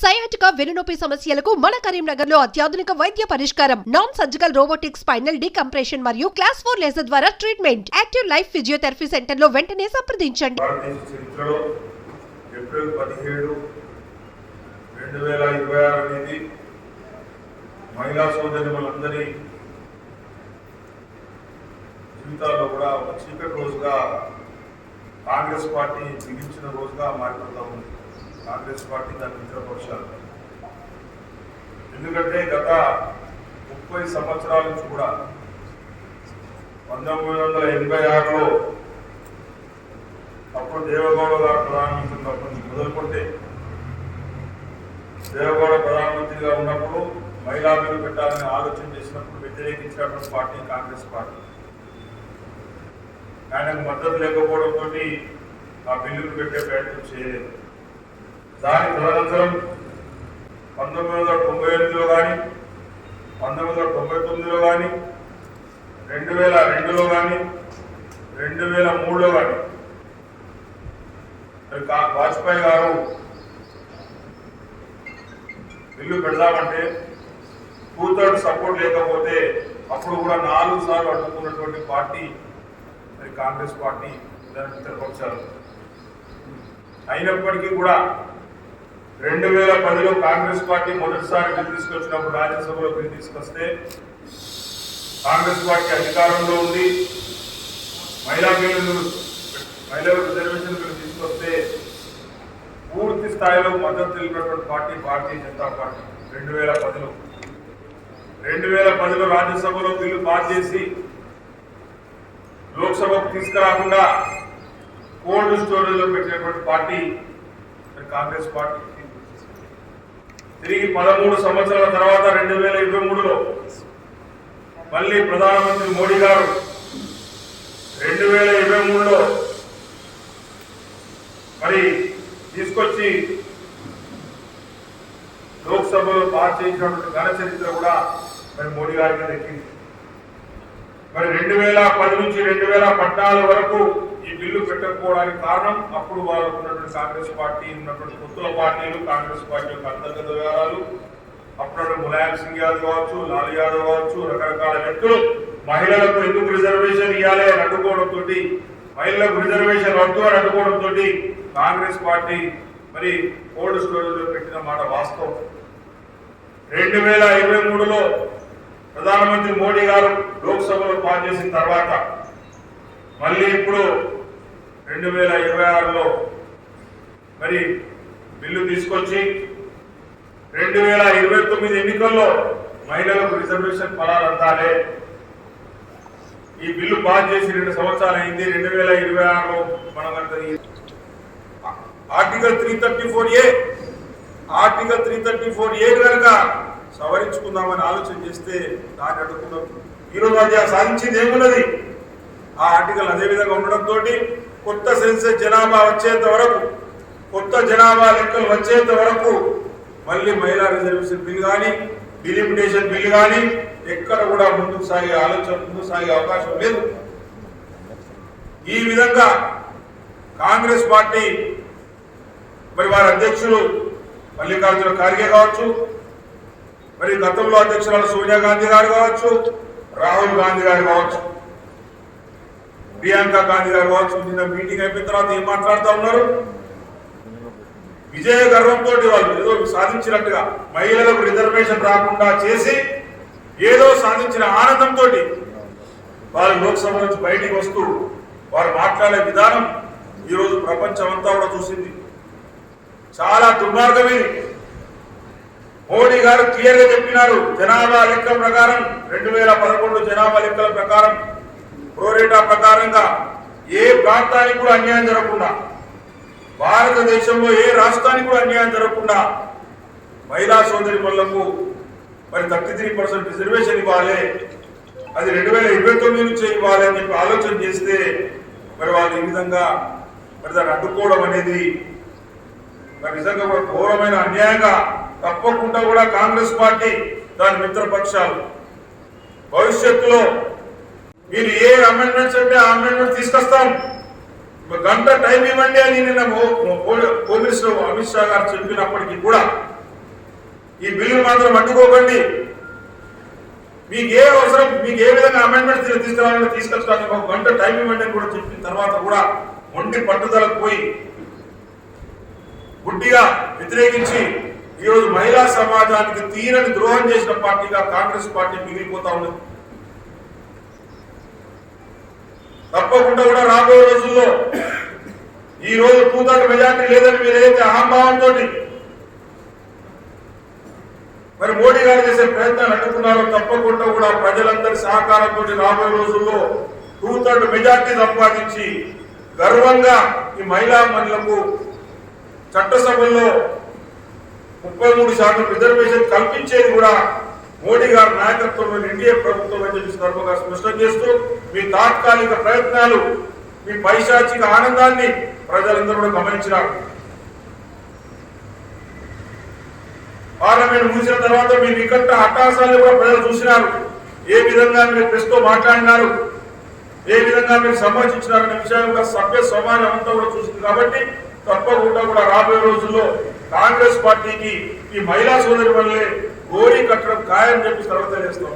Sciatica వెన్నునొప్పి సమస్యలకు మన కరీంనగర్లో అత్యాధునిక వైద్య పరిష్కారం. Non surgical robotic spinal decompression మరియు క్లాస్ 4 లేజర్ ద్వారా treatment. Active life physiotherapy centre లో వెంటనే సంప్రదించండి. ఏప్రిల్ 17, 2026 అనేది మహిళా సోదరులందరి జీవితాల్లో కూడా ఒక చీకటి రోజుగా కాంగ్రెస్ పార్టీ బిగించిన రోజుగా మారిపోతా ఉంది. కాంగ్రెస్ పార్టీ దాని మిత్రపక్షాలు. ఎందుకంటే గత 30 సంవత్సరాల నుంచి కూడా 1986లో అప్పుడు దేవగౌడ గారు ప్రధానమంత్రి ఉన్నప్పటి నుంచి మొదలుకుంటే దేవగౌడ ప్రధానమంత్రిగా ఉన్నప్పుడు మహిళా బిల్లు పెట్టాలని ఆలోచన చేసినప్పుడు వ్యతిరేకించినటువంటి పార్టీ కాంగ్రెస్ పార్టీ. ఆయనకు మద్దతు లేకపోవడంతో ఆ బిల్లును పెట్టే ప్రయత్నం చేయలేదు. దాని తదనంతరం 1998లో కానీ 1999లో కానీ 2002లో కానీ 2003లో కానీ వాజ్పేయి గారు బిల్లు పెడదామంటే 2/3 సపోర్ట్ లేకపోతే అప్పుడు కూడా 4 సార్లు అడ్డుకున్నటువంటి పార్టీ మరి కాంగ్రెస్ పార్టీ దాని మిత్రపక్షాలు. అయినప్పటికీ కూడా 2010లో కాంగ్రెస్ పార్టీ మొదటిసారి బిల్లు తీసుకొచ్చినప్పుడు రాజ్యసభలో బిల్లు తీసుకొస్తే కాంగ్రెస్ పార్టీ అధికారంలో ఉంది. మహిళా రిజర్వేషన్ బిల్లు తీసుకొస్తే పూర్తి స్థాయిలో మద్దతు తెలిపినటువంటి పార్టీ భారతీయ జనతా పార్టీ. 2010లో రాజ్యసభలో బిల్లు పాస్ చేసి లోక్సభకు తీసుకురాకుండా కోల్డ్ స్టోరేజ్ లో పెట్టినటువంటి పార్టీ కాంగ్రెస్ పార్టీ. తిరిగి 13 సంవత్సరాల తర్వాత 2023లో మళ్ళీ ప్రధానమంత్రి మోడీ గారు 2023లో మరి తీసుకొచ్చి లోక్సభలో పాస్ చేసినటువంటి ఘన చరిత్ర కూడా మరి మోడీ గారికి దక్కింది. మరి 2010 నుంచి 2014 వరకు ఈ బిల్లు పెట్టకపోవడానికి కారణం అప్పుడు వాళ్ళకు ఉన్నటువంటి కాంగ్రెస్ పార్టీ ఉన్నటువంటి కొత్త పార్టీలు, కాంగ్రెస్ పార్టీ యొక్క అంతర్గత వ్యవహారాలు. అప్పుడు ములాయం సింగ్ యాదవ్ కావచ్చు, లాలూ యాదవ్ కావచ్చు, రకరకాల వ్యక్తులు మహిళలకు ఎందుకు రిజర్వేషన్ ఇవ్వాలి అని అడ్డుకోవడంతో, మహిళలకు రిజర్వేషన్ వద్దు అని అడ్డుకోవడంతో కాంగ్రెస్ పార్టీ మరి కోల్డ్ స్టోరేజ్ లో పెట్టిన మాట వాస్తవం. 2023లో ప్రధానమంత్రి మోడీ గారు లోక్సభలో పాస్ చేసిన తర్వాత మళ్ళీ ఇప్పుడు 2026లో మరి బిల్లు తీసుకొచ్చి 2029 ఎన్నికల్లో మహిళలకు రిజర్వేషన్ ఫలాలు అందాలే. ఈ బిల్లు పాస్ చేసి 2 సంవత్సరాలు అయింది. 2026లో మనం ఆర్టికల్ 334A కనుక సవరించుకుందామని ఆలోచన చేస్తే దాన్ని అడ్డుకున్నాం. ఈరోజు అది సాధించింది ఏమున్నది? ఆ ఆర్టికల్ అదే విధంగా ఉండడంతో కొత్త సెన్సెస్ జనాభా వచ్చేంత వరకు, కొత్త జనాభా లెక్కలు వచ్చేంత వరకు మళ్ళీ మహిళా రిజర్వేషన్ బిల్ కానీ, డిలిమిటేషన్ బిల్ కానీ ఎక్కడ కూడా ముందుకు సాగే అవకాశం లేదు. ఈ విధంగా కాంగ్రెస్ పార్టీ మరి వారి అధ్యక్షులు మల్లికార్జున ఖార్గే కావచ్చు, మరి గతంలో అధ్యక్షురాలు సోనియా గాంధీ గారు కావచ్చు, రాహుల్ గాంధీ గారు కావచ్చు, ప్రియాంక గాంధీ గారు కావచ్చు, నిన్న మీటింగ్ అయిపోయిన తర్వాత ఏం మాట్లాడుతూ ఉన్నారు? విజయ గర్వంతో వాళ్ళు ఏదో సాధించినట్టుగా మహిళలకు రిజర్వేషన్ రాకుండా చేసి ఏదో సాధించిన ఆనందంతో వాళ్ళు లోక్సభ నుంచి బయటికి వస్తూ వారు మాట్లాడే విధానం ఈరోజు ప్రపంచం అంతా కూడా చూసింది. చాలా దుర్మార్గం ఇది. మోడీ గారు క్లియర్ గా చెప్పినారు, జనాభా లెక్క ప్రకారం 2011 జనాభా లెక్కల ప్రకారం ప్రోరేటా ప్రకారంగా ఏ ప్రాంతానికి కూడా అన్యాయం జరగకుండా, భారతదేశంలో ఏ రాష్ట్రానికి కూడా అన్యాయం జరగకుండా మహిళా సోదరిమణులకు మరి 33% రిజర్వేషన్ ఇవ్వాలి, అది 2029 నుంచి ఇవ్వాలి అని చెప్పి ఆలోచన చేస్తే మరి వాళ్ళు ఈ విధంగా మరి దాన్ని అడ్డుకోవడం అనేది మరి నిజంగా కూడా ఘోరమైన అన్యాయంగా తప్పకుండా కూడా కాంగ్రెస్ పార్టీ దాని మిత్రపక్షాలు భవిష్యత్తులో మీరు ఏ అమెండ్మెంట్స్ అంటే ఆ అమెండ్మెంట్ తీసుకొస్తాం, గంట టైం ఇవ్వండి అని నిన్న హోమ్ మినిస్టర్ అమిత్ షా గారు చెప్పినప్పటికీ కూడా ఈ బిల్లును మాత్రం అడ్డుకోకండి. మీకు ఏ అవసరం, మీకు ఏ విధంగా అమెండ్మెంట్స్ తీసుకురావాలని తీసుకొచ్చడానికి 1 గంట టైం ఇవ్వండి అని కూడా చెప్పిన తర్వాత కూడా మొండి పట్టుదలకు పోయి గుడ్డిగా వ్యతిరేకించి ఈరోజు మహిళా సమాజానికి తీరని ద్రోహం చేసిన పార్టీగా కాంగ్రెస్ పార్టీ మిగిలిపోతా ఉంది. తప్పకుండా కూడా రాబోయే రోజుల్లో ఈ రోజు 2/3 మెజార్టీ లేదని మీరు ఏదైతే అహంభావంతో మరి మోడీ గారు చేసే ప్రయత్నాలు అడ్డుకున్నారో తప్పకుండా కూడా ప్రజలందరి సహకారంతో రాబోయే రోజుల్లో 2/3 మెజార్టీ సంపాదించి గర్వంగా ఈ మహిళా మహిళలకు చట్టసభల్లో 33% రిజర్వేషన్ కల్పించేది కూడా మోడీ గారి నాయకత్వంలో ఎన్డీఏ ప్రభుత్వం అని చెప్పి సందర్భంగా స్పష్టం చేస్తూ మీ తాత్కాలిక ప్రయత్నాలు, మీ పైశాచిక ఆనందాన్ని ప్రజలందరూ కూడా గమనించినారు. పార్లమెంట్ ముగిసిన తర్వాత మీ వికట అట్టహాసాలను కూడా ప్రజలు చూసినారు. ఏ విధంగా మీరు ప్రెస్తో మాట్లాడినారు, ఏ విధంగా మీరు సంభాషించినారనే విషయాన్ని సభ్య సమాజం అంతా కూడా చూసింది. కాబట్టి తప్పకుండా కూడా రాబోయే రోజుల్లో కాంగ్రెస్ పార్టీకి ఈ మహిళా సోదరి వల్లే గోరీ కట్టడం ఖాయం చెప్పి తర్వాత చేస్తాం.